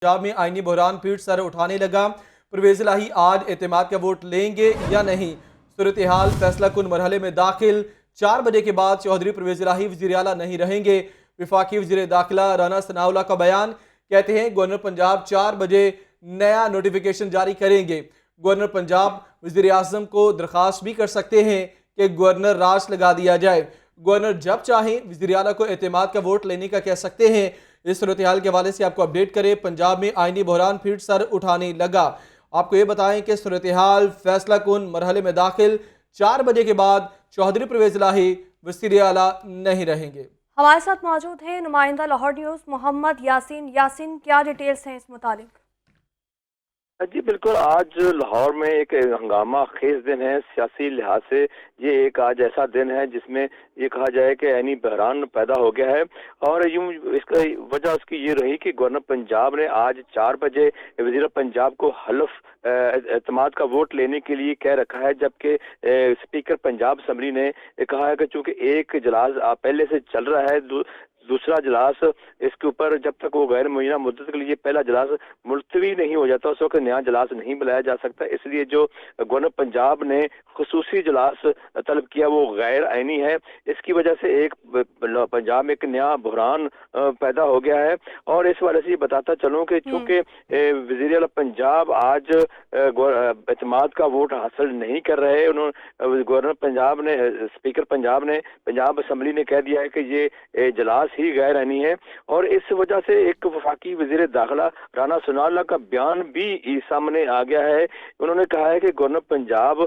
पंजाब में आईनी बहरान फिर सर उठाने लगा। परवेज इलाही आज एतमाद का वोट लेंगे या नहीं, सूरत हाल फैसला कुन मरहले में दाखिल। 4 बजे के बाद चौधरी परवेज इलाही वज़ीर आला नहीं रहेंगे। विफाकी वज़ीर दाखिला राना सनाउल्लाह का बयान, कहते हैं गवर्नर पंजाब 4 बजे नया नोटिफिकेशन जारी करेंगे। गवर्नर पंजाब वज़ीर आज़म को दरख्वास्त भी कर सकते हैं कि गवर्नर राज लगा दिया जाए। गवर्नर जब चाहें वज़ीर आला को एतमाद का वोट लेने का कह सकते हैं। इस सूरत हाल के हवाले से आपको अपडेट करें। पंजाब में आईनी बहरान फिर सर उठाने लगा। आपको ये बताएं कि सूरत हाल फैसला कुन मरहले में दाखिल। 4 बजे के बाद चौधरी परवेज इलाही वज़ीर आला नहीं रहेंगे। हमारे साथ मौजूद हैं नुमाइंदा लाहौर न्यूज़ मोहम्मद यासीन। यासीन, क्या डिटेल्स हैं इस मुतालिक? जी बिल्कुल, आज लाहौर में एक हंगामा खेज दिन है सियासी लिहाज से। ये एक आज ऐसा दिन है जिसमें ये कहा जाए कि ऐनी बहरान पैदा हो गया है। और यूं इसका वजह उसकी ये रही कि गवर्नर पंजाब ने आज 4 बजे वज़ीर पंजाब को हल्फ एतमाद का वोट लेने के लिए कह रखा है, जबकि स्पीकर पंजाब असम्बली ने कहा है कि चूंकि एक इजलास पहले से चल रहा है, दूसरा इजलास इसके ऊपर जब तक वो गैर मुय्यना मुद्दत के लिए पहला इजलास मुलतवी नहीं हो जाता उस वक्त नया इजलास नहीं बुलाया जा सकता। इसलिए जो गवर्नर पंजाब ने खुसूसी इजलास तलब किया वो गैर आईनी है। इसकी वजह से एक पंजाब में एक नया बहरान पैदा हो गया है। और इस वाले से ये बताता चलूँ कि चूंकि वज़ीर आला पंजाब आज एतमाद का वोट हासिल नहीं कर रहे, उन्होंने गवर्नर पंजाब ने स्पीकर पंजाब ने पंजाब असम्बली ने कह दिया है कि ये इजलास ही गैर आईनी है। और इस वजह से एक वफाकी वज़ीर दाखिला राना सनाउल्लाह का बयान भी सामने आ गया है। उन्होंने कहा है कि गवर्नर पंजाब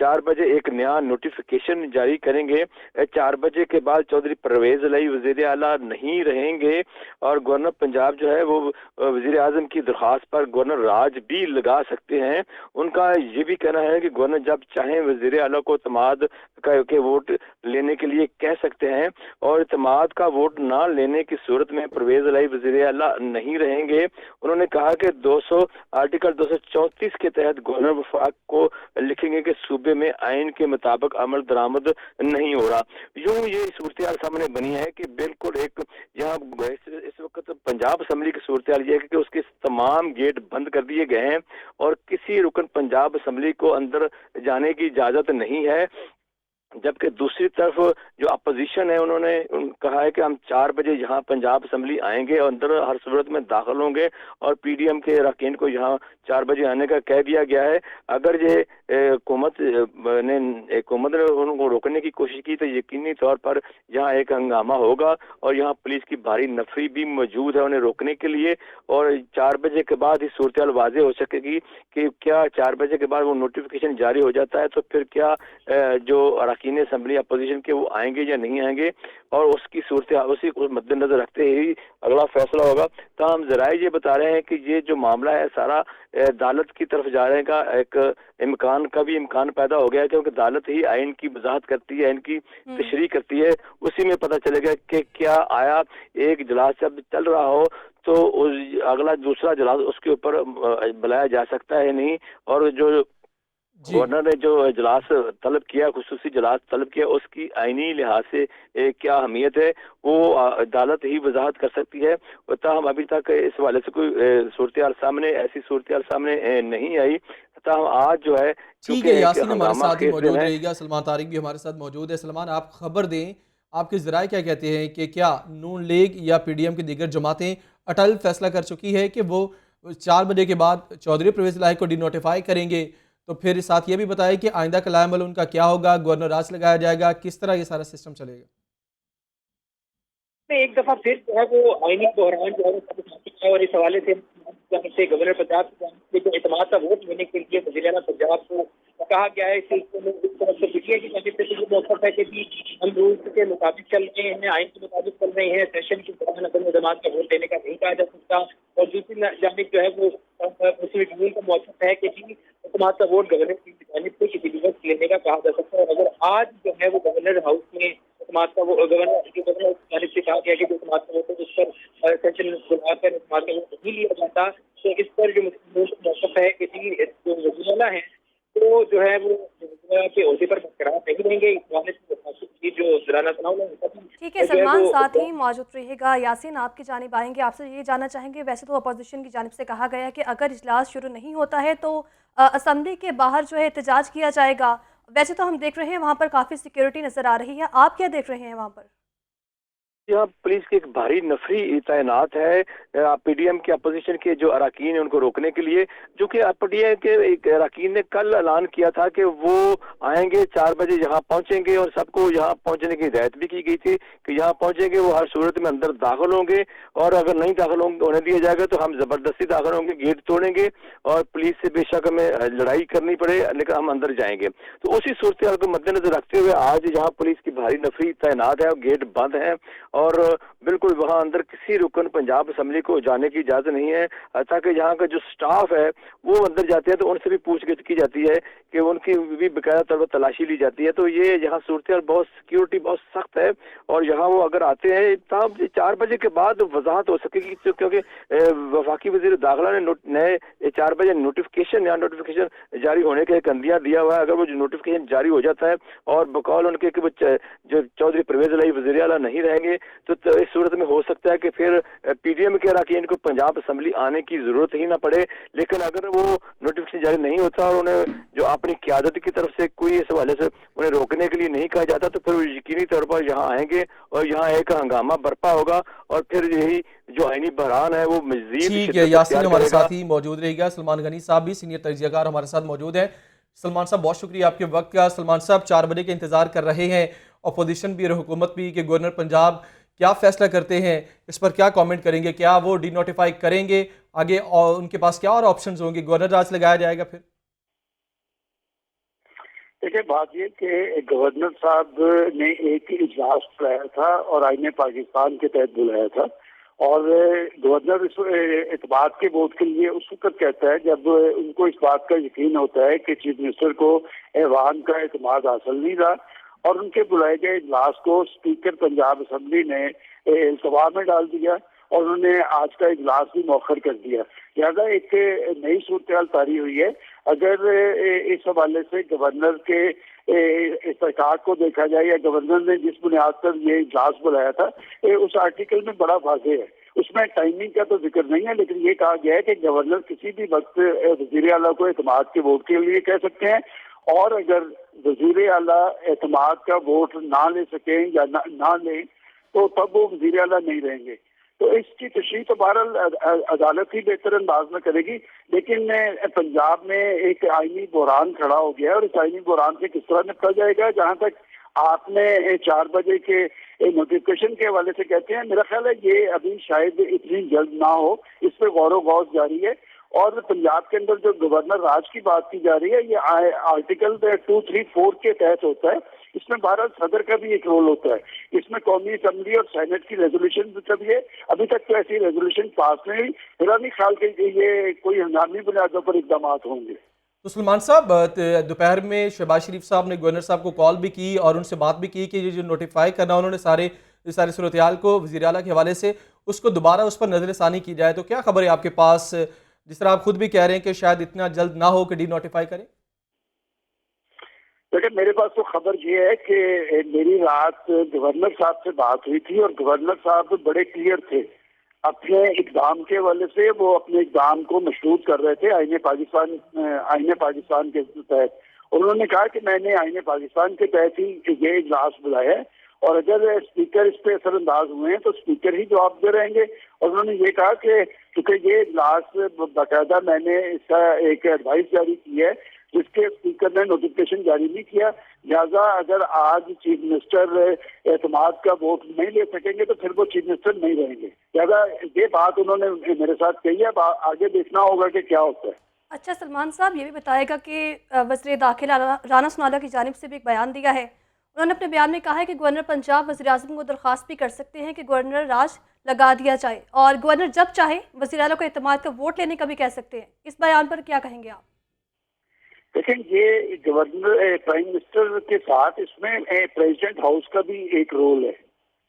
4 बजे एक नया नोटिफिकेशन जारी करेंगे। 4 बजे के बाद चौधरी परवेज इलाही वज़ीर आला नहीं रहेंगे और गवर्नर पंजाब जो है वो वज़ीर आज़म की दरख्वास्त पर गवर्नर राज भी लगा सकते हैं। उनका ये भी कहना है कि गवर्नर जब चाहें वज़ीर आला को एतमाद के वोट लेने के लिए कह सकते हैं। और एतमाद का वोट ना लेने की सूरत में परवेज इलाही वज़ीर आला नहीं रहेंगे। उन्होंने कहा कि आर्टिकल 234 के तहत गवर्नर वफाक को लिखेंगे कि सूबे में आइन के मुताबिक अमल दरामद नहीं हो रहा। यूं ये सूरत हाल सामने बनी है कि बिल्कुल एक यहाँ इस वक्त पंजाब असम्बली की सूरत हाल ये है कि उसके तमाम गेट बंद कर दिए गए हैं और किसी रुकन पंजाब असम्बली को अंदर जाने की इजाजत नहीं है। जबकि दूसरी तरफ जो अपोजिशन है उन्होंने कहा है कि हम 4 बजे यहाँ पंजाब असम्बली आएंगे और अंदर हर सूरत में दाखिल होंगे और पीडीएम के अरकान को यहाँ 4 बजे आने का कह दिया गया है। अगर ये हुकूमत ने उनको रोकने की कोशिश की तो यकीनी तौर पर यहाँ एक हंगामा होगा और यहाँ पुलिस की भारी नफरी भी मौजूद है उन्हें रोकने के लिए। और 4 बजे के बाद ही सूरत हाल वाज़ेह हो सकेगी कि क्या 4 बजे के बाद वो नोटिफिकेशन जारी हो जाता है तो फिर क्या जो अरकान असम्बली अपोजिशन के वो आएंगे या नहीं आएंगे और उसकी सूरत उसी को मद्देनजर रखते ही अगला फैसला होगा। तो हम जराए ये बता रहे हैं कि ये जो मामला है सारा अदालत की तरफ जाने का एक इम्कान का भी इम्कान पैदा हो गया है, क्योंकि अदालत ही आइन की वजाहत करती है, इनकी तशरीह करती है। उसी में पता चलेगा कि क्या आया एक इजलास जब चल रहा हो तो अगला दूसरा इजलास उसके ऊपर बुलाया जा सकता है नहीं। और जो गवर्नर ने जो इजलास तलब किया, खुसूसी इजलास तलब किया, उसकी आईनी लिहाज से क्या अहमियत है वो अदालत ही वजाहत कर सकती है। हम अभी तक इस वाले से कोई ऐसी सूरत हाल सामने नहीं आई। हम आज जो है ठीक है यासीन, हमारे साथ ही मौजूद रहेगा। सलमान तारिक भी हमारे साथ मौजूद है। सलमान, आप खबर दें, आपके ज़राए क्या कहते हैं कि क्या नून लीग या पीडीएम की दीगर जमातें अटल फैसला कर चुकी है कि वो 4 बजे के बाद चौधरी परवेज इलाही को डिनोटिफाई करेंगे? तो फिर साथ ये भी बताएं कि आइंदा का लाएमल उनका क्या होगा, गवर्नर राज लगाया जाएगा, किस तरह ये सारा सिस्टम चलेगा? एक दफा फिर जो है वो आईनी बहरान जो है वो सब उठा चुका है और इस हवाले से गवर्नर पंजाब की जो एतमाद का वोट लेने के लिए वज़ीर आला पंजाब को कहा गया है। इस सिलसिले में इस तरफ से पीटीआई की जानिब से ये मौक़िफ़ है कि जी हम रूल्स के मुताबिक चल रहे हैं, आइन के मुताबिक चल रहे हैं, सेशन के दौरान असल एतमाद का वोट लेने का नहीं कहा जा सकता। और दूसरी जानिब जो है वो मुस्लिम लीग का मौक़िफ़ है कि जी एतमाद का वोट गवर्नर की जानिब से किसी भी वक्त लेने का कहा जा सकता है। और अगर आज जो है वो गवर्नर हाउस में एतमाद का वो गवर्नर की जानिब से कहा गया कि जो एतमाद का वोट है उस पर सेशन बुलाकर एतमाद का वोट नहीं लिया जाता, तो इस पर जो मौक़िफ़ है कि जी जो वज़ीर आला है तो जो है वो के ओहदे पर बरकरार नहीं रहेंगे। इस हवाले से की जो दौरान तनाव ठीक है सलमान, साथ ही मौजूद रहिएगा। यासीन, आपकी जानिब आएंगे, आपसे ये जानना चाहेंगे, वैसे तो अपोजिशन की जानिब से कहा गया है कि अगर इजलास शुरू नहीं होता है तो असम्बली के बाहर जो है एहतजाज किया जाएगा। वैसे तो हम देख रहे हैं वहाँ पर काफ़ी सिक्योरिटी नज़र आ रही है, आप क्या देख रहे हैं वहाँ पर? यहाँ पुलिस की एक भारी नफरी तैनात है पीडीएम के अपोजिशन के जो अरकान है उनको रोकने के लिए, जो कि पीडीएम के एक अरकान ने कल ऐलान किया था कि वो आएंगे 4 बजे यहाँ पहुंचेंगे और सबको यहाँ पहुंचने की हिदायत भी की गई थी कि यहाँ पहुंचेंगे वो हर सूरत में अंदर दाखिल होंगे और अगर नहीं दाखिल होने दिया जाएगा तो हम जबरदस्ती दाखिल होंगे, गेट तोड़ेंगे और पुलिस से बेशक हमें लड़ाई करनी पड़े लेकिन हम अंदर जाएंगे। तो उसी सूरत हाल को मद्देनजर रखते हुए आज यहाँ पुलिस की भारी नफरी तैनात है और गेट बंद है और बिल्कुल वहां अंदर किसी रुकन पंजाब असेंबली को जाने की इजाजत नहीं है। ताकि यहाँ का जो स्टाफ है वो अंदर जाते हैं तो उनसे भी पूछगिछ की जाती है कि उनकी भी बेकायदा तौर पर तलाशी ली जाती है। तो ये यहाँ सूरत बहुत सिक्योरिटी बहुत सख्त है और यहाँ वो अगर आते हैं तब 4 बजे के बाद वजाहत हो सकेगी, क्योंकि वफाकी वजीर दाखिला ने नए 4 बजे नोटिफिकेशन जारी होने के कंदिया दिया हुआ है। अगर वो जो नोटिफिकेशन जारी हो जाता है और बकौल उनके कि वो जो चौधरी परवेज इलाही वज़ीर आला नहीं रहेंगे तो इस सूरत में हो सकता है कि फिर पीडीएम के अरकान को पंजाब असेंबली आने की जरूरत ही ना पड़े। लेकिन अगर वो नोटिफिकेशन जारी नहीं होता और उन्हें जो अपनी क़यादत की तरफ से कोई इस हवाले से उन्हें रोकने के लिए नहीं कहा जाता तो फिर वो यकीनी तौर पर यहाँ आएंगे और यहाँ एक हंगामा बरपा होगा और फिर यही जो आईनी बहरान है वो मजीद। ठीक है, यासीन हमारे साथ ही मौजूद रहेगा। सलमान गनी साहब भी सीनियर तजज़ियाकार हमारे साथ मौजूद हैं। सलमान साहब, बहुत शुक्रिया आपके वक्त का। सलमान साहब 4 बजे के इंतजार कर रहे हैं, अपोजिशन भी और हुकूमत भी, कि गवर्नर पंजाब क्या फैसला करते हैं, इस पर क्या कमेंट करेंगे? क्या वो डिनोटिफाई करेंगे आगे और उनके पास क्या और ऑप्शंस होंगे? गवर्नर राज लगाया जाएगा फिर? देखिए, बात ये कि गवर्नर साहब ने एक इजलास बुलाया था और आईने पाकिस्तान के तहत बुलाया था और गवर्नर इस एतमाद के वोट के लिए उस वक्त कहता है जब उनको इस बात का यकीन होता है कि चीफ मिनिस्टर को ऐवान का एतमाद हासिल नहीं रहा और उनके बुलाए गए इजलास को स्पीकर पंजाब असेंबली ने इल्तवा में डाल दिया और उन्होंने आज का इजलास भी मौखर कर दिया। लिहाजा एक नई सूरत हाल तारी हुई है। अगर इस हवाले से गवर्नर के इस्तेकाक को देखा जाए या गवर्नर ने जिस बुनियाद पर ये इजलास बुलाया था उस आर्टिकल में बड़ा वाज़ेह है, उसमें टाइमिंग का तो जिक्र नहीं है, लेकिन ये कहा गया है कि गवर्नर किसी भी वक्त वज़ीर आला को एतमाद के वोट के लिए कह सकते हैं और अगर वज़ीर आला एतमाद का वोट ना ले सकें या ना लें तो तब वो वज़ीर आला नहीं रहेंगे। तो इसकी तशरीह तो बहरहाल अदालत ही बेहतर अंदाज में करेगी, लेकिन पंजाब में एक आईनी बहरान खड़ा हो गया और इस आईनी बहरान से किस तरह निपटा जाएगा। जहाँ तक आपने 4 बजे के नोटिफिकेशन के हवाले से कहते हैं, मेरा ख्याल है ये अभी शायद इतनी जल्द ना हो, इस पर गौर गौज जारी है। और पंजाब के अंदर जो गवर्नर राज की बात की जा रही है ये आर्टिकल 234 के तहत होता है। इसमें भारत सदर का भी एक रोल होता है, इसमें कौमी असेंबली और सेनेट की रेजोल्यूशन भी है। अभी तक तो ऐसी रेजोल्यूशन पास नहीं हुई, मेरा नहीं ख्याल कि ये कोई हंगामी बुनियादों पर इकदाम होंगे। तो सलमान साहब, दोपहर में शहबाज शरीफ साहब ने गवर्नर साहब को कॉल भी की और उनसे बात भी की कि ये जो नोटिफाई करना उन्होंने सारे सूरत हाल को वज़ीर आला के हवाले से उसको दोबारा उस पर नजरसानी की जाए। तो क्या खबर है आपके पास, जिस तरह आप खुद भी कह रहे हैं कि शायद इतना जल्द ना हो कि डी नोटिफाई करें? देखिए, मेरे पास तो खबर ये है कि मेरी रात गवर्नर साहब से बात हुई थी और गवर्नर साहब बड़े क्लियर थे अपने इक़दाम के हवाले से। वो अपने इक़दाम को मशरूत कर रहे थे आईने पाकिस्तान के तहत। उन्होंने कहा कि मैंने आईने पाकिस्तान के तहत ही ये इजलास बुलाया है और अगर स्पीकर इस पे असरअंदाज हुए हैं तो स्पीकर ही जवाब दे रहेंगे। और उन्होंने ये कहा कि क्योंकि ये इजलास बाकायदा मैंने इसका एक एडवाइस जारी की है जिसके स्पीकर ने नोटिफिकेशन जारी नहीं किया, लिहाजा अगर आज चीफ मिनिस्टर एतमाद का वोट नहीं ले सकेंगे तो फिर वो चीफ मिनिस्टर नहीं रहेंगे। लिहाजा ये बात उन्होंने मेरे साथ कही है, आगे देखना होगा कि क्या होता है। अच्छा सलमान साहब, ये भी बताएगा कि वज़ीर दाखिला राना सुनाला की जानिब से भी एक बयान दिया है। उन्होंने अपने बयान में कहा है कि गवर्नर पंजाब वज़ीर आज़म को दरख्वास्त भी कर सकते हैं कि गवर्नर राज लगा दिया जाए और गवर्नर जब चाहे वज़ीर आला को एतमाद का वोट लेने का भी कह सकते हैं। इस बयान पर क्या कहेंगे आप? लेकिन ये गवर्नर प्राइम मिनिस्टर के साथ इसमें प्रेसिडेंट हाउस का भी एक रोल है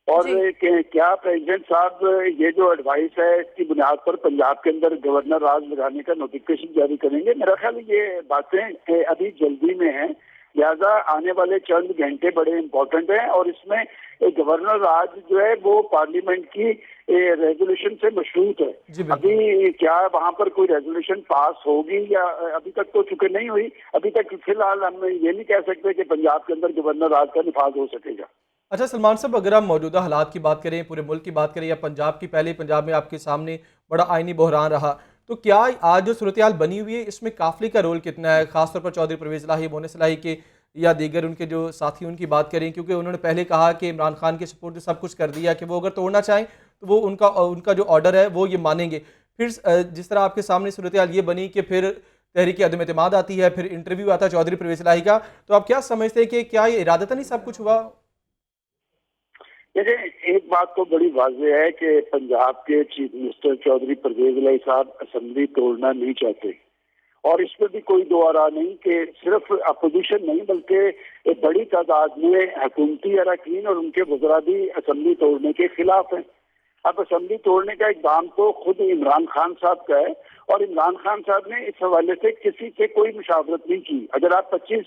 और क्या प्रेसिडेंट साहब ये जो एडवाइस है इसकी बुनियाद पर पंजाब के अंदर गवर्नर राज लगाने का नोटिफिकेशन जारी करेंगे? मेरा ख्याल ये बातें अभी जल्दी में हैं। लिहाजा आने वाले चंद घंटे बड़े इंपॉर्टेंट हैं और इसमें गवर्नर राज जो है वो पार्लियामेंट की रेजोल्यूशन से मशरूत है। जी बिल्कुल। अभी क्या वहां पर कोई रेजोल्यूशन पास होगी या अभी तक तो चूंकि नहीं हुई, अभी तक फिलहाल हम ये नहीं कह सकते कि पंजाब के अंदर गवर्नर राज का निफाज हो सकेगा। अच्छा सलमान साहब, अगर हम मौजूदा हालात की बात करें, पूरे मुल्क की बात करें या पंजाब की, पहले पंजाब में आपके सामने बड़ा आइनी बहरान रहा, तो क्या आज जो सूरत हाल बनी हुई है इसमें काफिले का रोल कितना है, खासतौर पर चौधरी परवेज इलाही, मोनिस इलाही के या दीगर उनके जो साथी उनकी बात करें, क्योंकि उन्होंने पहले कहा कि इमरान खान के सपोर्ट से सब कुछ कर दिया कि वो अगर तोड़ना चाहें तो वो उनका जो ऑर्डर है वो ये मानेंगे। फिर जिस तरह आपके सामने सूरत हाल ये बनी कि फिर तहरीक अदम एतमाद आती है, फिर इंटरव्यू आता है चौधरी परवेज इलाही का, तो आप क्या समझते हैं कि क्या ये इरादतन ही सब कुछ हुआ? देखिए, एक बात तो बड़ी वाज़ेह है कि पंजाब के चीफ मिनिस्टर चौधरी परवेज इलाही साहब असेंबली तोड़ना नहीं चाहते और इसमें भी कोई दो आरा नहीं कि सिर्फ अपोजिशन नहीं बल्कि एक बड़ी तादाद में हुकूमती अरकान और उनके वज़रा भी असेंबली तोड़ने के खिलाफ हैं। अब असेंबली तोड़ने का इक़दाम तो खुद इमरान खान साहब का है और इमरान खान साहब ने इस हवाले से किसी से कोई मुशावरत नहीं की। अगर आप 25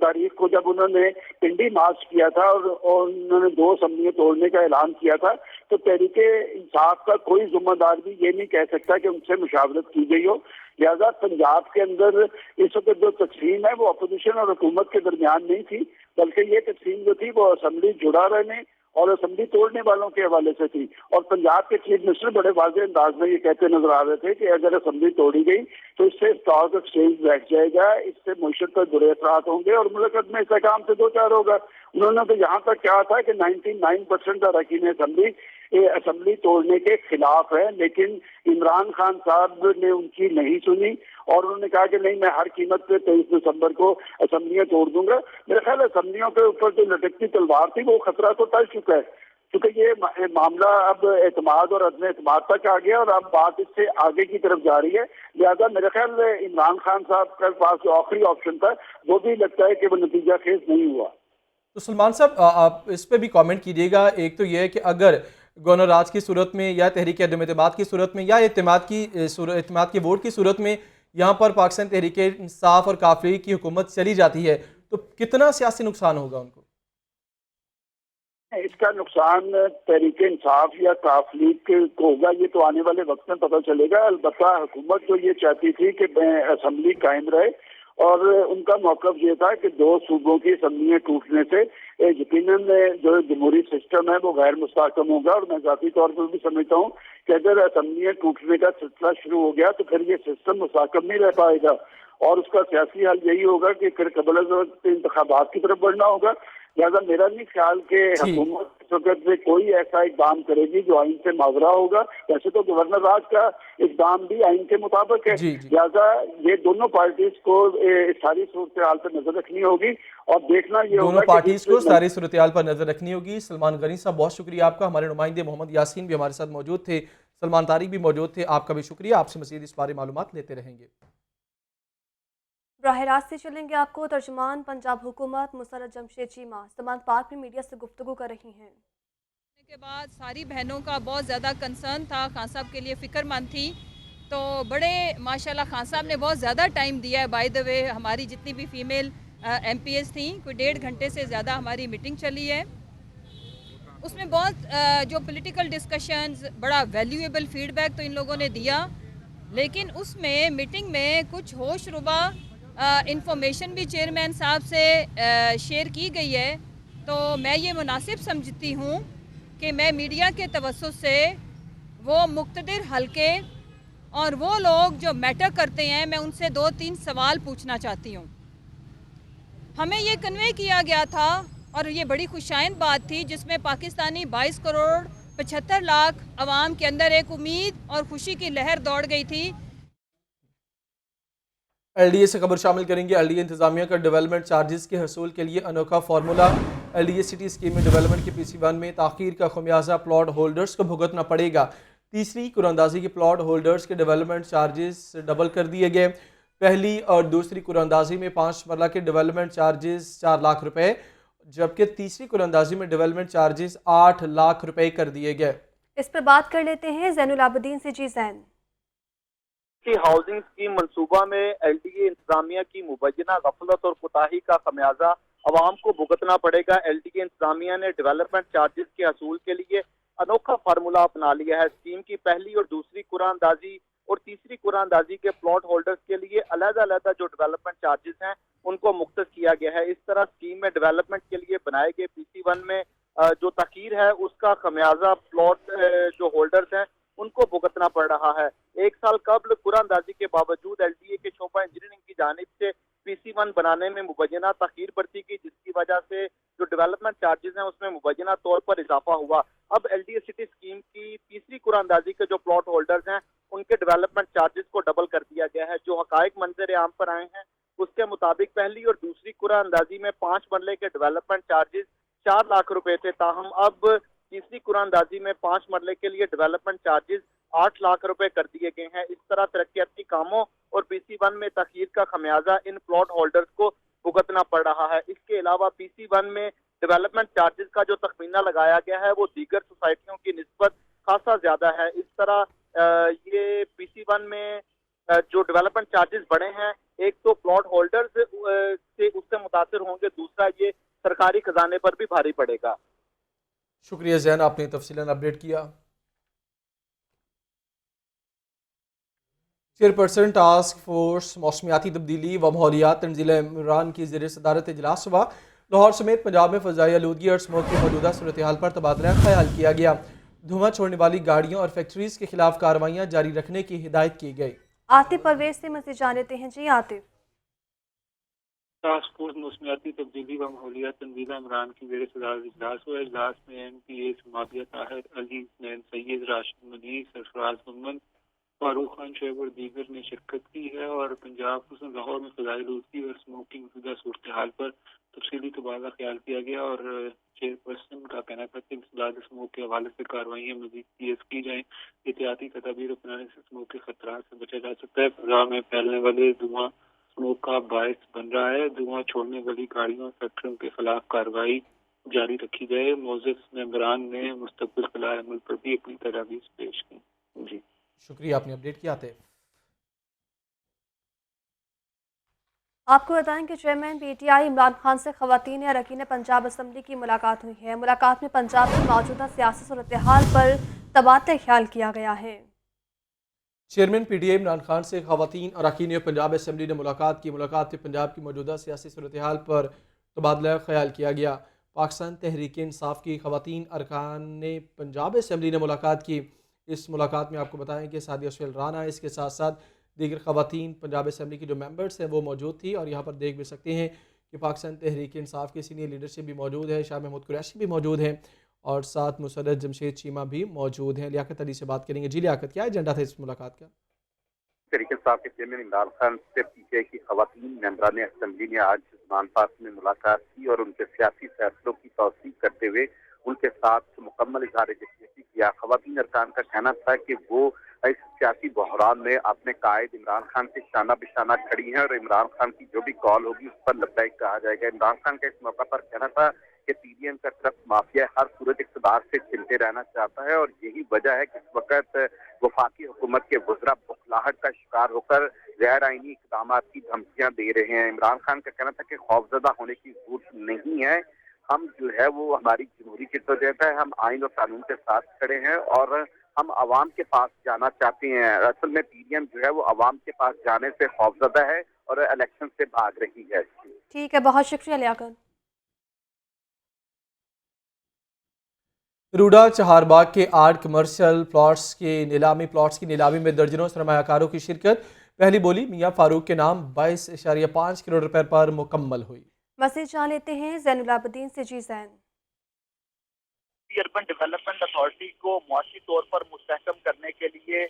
तारीख को जब उन्होंने पिंडी मार्च किया था और उन्होंने 2 असेंबलियां तोड़ने का ऐलान किया था, तो तहरीके इंसाफ का कोई जिम्मेदार भी ये नहीं कह सकता कि उनसे मुशावरत की गई हो। लिहाजा पंजाब के अंदर इस वक्त जो तकसीम है वो अपोजिशन और हुकूमत के दरमियान नहीं थी, बल्कि ये तकसीम जो थी वो असेंबली जुड़ा रहने और असेंबली तोड़ने वालों के हवाले से थी। और पंजाब के चीफ मिनिस्टर बड़े वाज़ेह अंदाज में ये कहते नजर आ रहे थे कि अगर असेंबली तोड़ी गई तो इससे स्टॉक एक्सचेंज बैठ जाएगा, इससे मुआशरत पर बुरे असरात होंगे और मुल्क में इस्तेहकाम से दो चार होगा। उन्होंने तो यहाँ तक कहा था कि 99% अरकान असेंबली असेंबली तोड़ने के खिलाफ है, लेकिन इमरान खान साहब ने उनकी नहीं सुनी और उन्होंने कहा कि नहीं, मैं हर कीमत पे 23 दिसंबर को असेंबलियां तोड़ दूंगा। मेरे ख्याल असेंबलियों के ऊपर जो लटकती तलवार थी वो खतरा तो टल चुका है, क्योंकि ये मामला अब एतमाद और अदम एतमाद तक आ गया और अब बात इससे आगे की तरफ जा रही है। लिहाजा मेरे ख्याल इमरान खान साहब के पास जो आखिरी ऑप्शन था वो भी लगता है कि वो नतीजा खेज नहीं हुआ। तो सलमान साहब, आप इस पर भी कमेंट कीजिएगा। एक तो यह है कि अगर गवर्नर राज की सूरत में या तहरीक अदम एतमाद की सूरत में या एतमाद के वोट की सूरत में यहाँ पर पाकिस्तान तहरीक इंसाफ और काफिले की हुकूमत चली जाती है, तो कितना सियासी नुकसान होगा उनको? इसका नुकसान तहरीक इंसाफ या काफिले को होगा ये तो आने वाले वक्त में पता चलेगा। अलबत्ता हुकूमत जो ये चाहती थी कि असेंबली कायम रहे और उनका मौक़िफ़ ये था कि 2 सूबों की असेंबलियां टूटने से यकीनन जो जमहूरी सिस्टम है वो गैर मुस्तहकम होगा। और मैं ज़ाती तौर पर भी समझता हूँ कि अगर असेंबलियां टूटने का सिलसिला शुरू हो गया तो फिर ये सिस्टम मुस्तहकम नहीं रह पाएगा और उसका सियासी हल यही होगा कि फिर कबल इंतखाबात की तरफ बढ़ना होगा। लिहाजा मेरा नहीं ख्याल कि हुकूमत इस वक्त में कोई ऐसा इकदाम करेगी जो आइन से मावरा होगा। वैसे तो गवर्नर राज का इकदाम भी आइन के मुताबिक है। लिहाजा ये दोनों पार्टीज को सारी सूरत हाल पर नजर रखनी होगी और देखना ये होगा, दोनों पार्टीज को सारी सूरत हाल पर नजर रखनी होगी। सलमान गनी साहब, बहुत शुक्रिया आपका। हमारे नुमाइंदे मोहम्मद यासीन भी हमारे साथ मौजूद थे, सलमान तारिक भी मौजूद थे, आपका भी शुक्रिया। आपसे मज़ीद इस बारे मालूमात लेते रहेंगे। बराह रास्त से चलेंगे आपको तर्जुमान पंजाब हुकूमत मुसर्रत जमशेद चीमा सलमान पार्क में मीडिया से गुफ्तगू कर रही हैं। के बाद सारी बहनों का बहुत ज़्यादा कंसर्न था, खान साहब के लिए फ़िक्रमंद थी, तो बड़े माशाल्लाह खान साहब ने बहुत ज़्यादा टाइम दिया है। बाय द वे हमारी जितनी भी फीमेल MPs थी, कोई 1.5 घंटे से ज़्यादा हमारी मीटिंग चली है। उसमें बहुत जो पॉलिटिकल डिस्कशंस, बड़ा वैल्यूएबल फीडबैक तो इन लोगों ने दिया, लेकिन उसमें मीटिंग में कुछ होशरुबा इंफॉर्मेशन भी चेयरमैन साहब से शेयर की गई है। तो मैं ये मुनासिब समझती हूँ कि मैं मीडिया के तवस्सुस से वो मुक़्तदिर हल्के और वो लोग जो मैटर करते हैं, मैं उनसे 2-3 सवाल पूछना चाहती हूँ। हमें ये कन्वे किया गया था और ये बड़ी खुशाइंद बात थी, जिसमें पाकिस्तानी 22 करोड़ 75 लाख अवाम के अंदर एक उम्मीद और खुशी की लहर दौड़ गई थी। LDA से खबर शामिल करेंगे। LDA इंतजामिया का डेवलपमेंट चार्जेस के हसूल के लिए अनोखा फार्मूला। LDA सिटी स्कीम में डेवलपमेंट के PC1 में ताख़ीर का खमियाजा प्लॉट होल्डर्स को भुगतना पड़ेगा। तीसरी कुरानंदाजी के प्लॉट होल्डर्स के डेवलपमेंट चार्जेस डबल कर दिए गए। पहली और दूसरी कुरानंदाजी में 5 मरला के डेवलपमेंट चार्जेस 4 लाख रुपए, जबकि तीसरी कुरानंदाजी में डेवलपमेंट चार्जेस 8 लाख रुपए कर दिए गए। इस पर बात कर लेते हैं जैनुल आबदीन से। जी जैन। की हाउसिंग स्कीम मंसूबा में एलडीए इंतजामिया की मुबैना गफलत और कोताही का खमियाजा अवाम को भुगतना पड़ेगा। एलडीए इंतजामिया ने डेवलपमेंट चार्जेस के असूल के लिए अनोखा फार्मूला अपना लिया है। स्कीम की पहली और दूसरी कुरानदाजी और तीसरी कुरानदाजी के प्लॉट होल्डर्स के लिए अलग-अलग जो डेवलपमेंट चार्जेस हैं उनको मुख्तस किया गया है। इस तरह स्कीम में डेवलपमेंट के लिए बनाए गए PC1 में जो तखीर है उसका खमियाजा प्लॉट जो होल्डर्स हैं उनको भुगतना पड़ रहा है। एक साल कबल कुरानदाजी के बावजूद एलडीए के शोबा इंजीनियरिंग की जानिब से PC1 बनाने में मुबैना तखीर बरती गई, जिसकी वजह से जो डेवलपमेंट चार्जेस हैं उसमें मुबैना तौर पर इजाफा हुआ। अब एलडीए सिटी स्कीम की तीसरी कुरानदाजी के जो प्लॉट होल्डर्स हैं उनके डेवलपमेंट चार्जेस को डबल कर दिया गया है। जो हकायक मंजर आम पर आए हैं उसके मुताबिक पहली और दूसरी कुरानदाजी में 5 मरले के डेवलपमेंट चार्जेस 4 लाख रुपए थे, ताहम अब तीसरी कुरानदाजी में 5 मरले के लिए डेवलपमेंट चार्जेस 8 लाख रुपए कर दिए गए हैं। इस तरह तरक्याती कामों और PC1 में तखीर का खमियाजा इन प्लॉट होल्डर्स को भुगतना पड़ रहा है। इसके अलावा PC1 में डेवलपमेंट चार्जेस का जो तखमीना लगाया गया है वो दीगर सोसाइटियों की निस्बत खासा ज्यादा है। इस तरह ये PC1 में जो डेवलपमेंट चार्जेस बढ़े हैं, एक तो प्लॉट होल्डर्स से उससे मुतासिर होंगे, दूसरा ये सरकारी खजाने पर भी भारी पड़ेगा। शुक्रिया जैन, आपने तफसीलन अपडेट किया। चेयरपर्सन टास्क फोर्स मौसमियाती तब्दीली व माहौलियात तंजील इमरान की ज़ेर सदारत इजलास हुआ। लाहौर समेत पंजाब में फ़ज़ाई आलूदगी और स्मोक की मौजूदा सूरत हाल पर तबादला ख्याल किया गया। धुआं छोड़ने वाली गाड़ियों और फैक्ट्रीज के खिलाफ कार्रवाइयाँ जारी रखने की हिदायत की गई। आतिफ परवेज से मज़ीद जान लेते हैं। जी आतिफ। टास्क फोर्स मौसमियाती तब्दीली व माहौलियात तंजील इमरान की ज़ेर सदारत इजलास हुआ। इजलास में MPA समाबिया ताहिर अली सैयद राशिद मनी सरफराज मोहम्मद फारूक खान शोएब और दीगर ने शिरकत की है और पंजाब लाहौर में फ़ज़ाई आलूदगी और स्मोकिंग मौजूदा सूरत हाल पर तफसीली तबादला ख्याल किया गया और चेयरपर्सन का कहना था कि स्मोक के हवाले से कार्रवाइयाँ मजीद तेज की जाएँ। एहतियाती तदाबीर अपनाने से स्मोक के खतरात से बचा जा सकता है। फ़ज़ा में फैलने वाले धुआं स्मोक का बायस बन रहा है। धुआं छोड़ने वाली गाड़ियों और फैक्ट्रियों के खिलाफ कार्रवाई जारी रखी जाए। मोअज़्ज़ज़ मेंबरान ने मुस्तक़बिल खिलाफ अमल पर भी अपनी तजावीज़ पेश की। जी शुक्रिया, आपने अपडेट किया थे। आपको बताएं कि चेयरमैन PTI इमरान खान से ख़वातीन अरकान पंजाब असम्बली की मुलाकात हुई है। मुलाकात में पंजाब की मौजूदा सियासी सूरत हाल पर तबादला ख्याल किया गया है। चेयरमैन PTI इमरान खान से ख़वातीन अरकान पंजाब असम्बली ने मुलाकात की। मुलाकात में पंजाब की मौजूदा सियासी सूरत हाल पर तबादला ख्याल किया गया। पाकिस्तान तहरीक इंसाफ की ख़वातीन अरकान पंजाब असम्बली ने मुलाकात की। इस मुलाकात में आपको बताएं कि सादिया सुहेल राना, इसके साथ साथ दीगर ख़वातीन पंजाब असम्बली की जो मेंबर्स हैं वो मौजूद थी। और यहाँ पर देख भी सकते हैं कि पाकिस्तान तहरीक इंसाफ की सीनियर लीडरशिप भी मौजूद है। शाह महमूद कुरैशी भी मौजूद हैं और साथ मुसर्रत जमशेद चीमा भी मौजूद हैं। लियाकत अली से बात करेंगे। जी लियाकत, क्या एजेंडा था इस मुलाकात का? तहरीक इंसाफ के चेयरमैन इमरान खान से PTI की ख़वातीन मेंबरान असम्बली ने आज उस्मान पास में मुलाकात की और उनके सियासी फैसलों की तौसीक करते हुए उनके साथ मुकम्मल इज़हार यकजहती किया। ख़वातीन अरकान का कहना था कि वो इस सियासी बहरान में अपने कायद इमरान खान से शाना बिशाना खड़ी हैं और इमरान खान की जो भी कॉल होगी उस पर लब्बैक कहा जाएगा। इमरान खान का इस मौका पर कहना था कि PDM का ट्रक माफिया हर सूरत इक़्तिदार से चिमटे रहना चाहता है और यही वजह है कि इस वक्त वफाकी हुकूमत के वज़रा बुखलाहट का शिकार होकर गैर आईनी इक़दाम की धमकियां दे रहे हैं। इमरान खान का कहना था कि खौफजदा होने की जरूरत नहीं है, हम जो है वो हमारी जमहूरी जद्दोजहद है, हम आइन और कानून के साथ खड़े हैं और हम आवाम के पास जाना चाहते हैं। असल में PDM जो है वो आवाम के पास जाने से खौफजदा है और इलेक्शन से भाग रही है। ठीक है, बहुत शुक्रिया लियाकत। रूडा चहारबाग के 8 कमर्शियल प्लॉट्स की नीलामी में दर्जनों सरमायाकारों की शिरकत। पहली बोली मियां फारूक के नाम 22.5 करोड़ रुपए पर मुकम्मल हुई। मज़ीद जान लेते हैं ज़ैनुलाब्दीन से। जी ज़ैन। अर्बन डेवलपमेंट अथॉरिटी को मुआशी तौर पर मुस्तहकम करने के लिए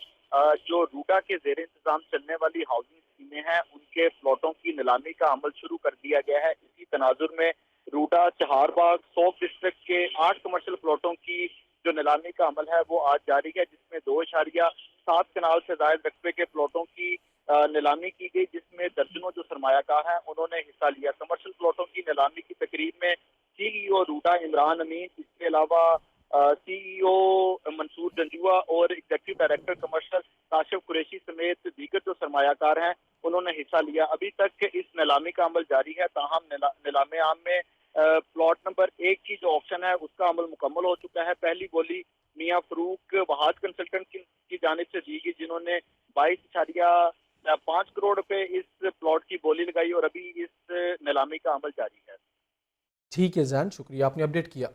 जो रूडा के जेर इंतजाम चलने वाली हाउसिंग स्कीमें हैं उनके प्लॉटों की नीलामी का अमल शुरू कर दिया गया है। इसी तनाजुर में रूडा चहारबाग सोप डिस्ट्रिक्ट के 8 कमर्शियल प्लॉटों की जो नीलामी का अमल है वो आज जारी है, जिसमें 2.7 कनाल से जायद रकबे के प्लॉटों की नीलामी की गई, जिसमें दर्जनों जो सरमायाकार हैं उन्होंने हिस्सा लिया। कमर्शियल प्लॉटों की नीलामी की तकरीब में CEO रूडा इमरान अमीन, इसके अलावा CEO मंसूर जंजुआ और executive director commercial Kashif Qureshi समेत दीगर जो सरमायाकार हैं उन्होंने हिस्सा लिया। अभी तक इस नीलामी का अमल जारी है, ताहम नीलामी आम में प्लॉट नंबर 1 की जो ऑप्शन है उसका अमल मुकम्मल हो चुका है। पहली बोली मियां फरूक वहाद कंसल्टेंट की जानिब से दी गई, जिन्होंने 22.5 करोड़ रुपए इस प्लॉट की बोली लगाई और अभी इस नीलामी का अमल जारी है। ठीक है जैन, शुक्रिया, आपने अपडेट किया।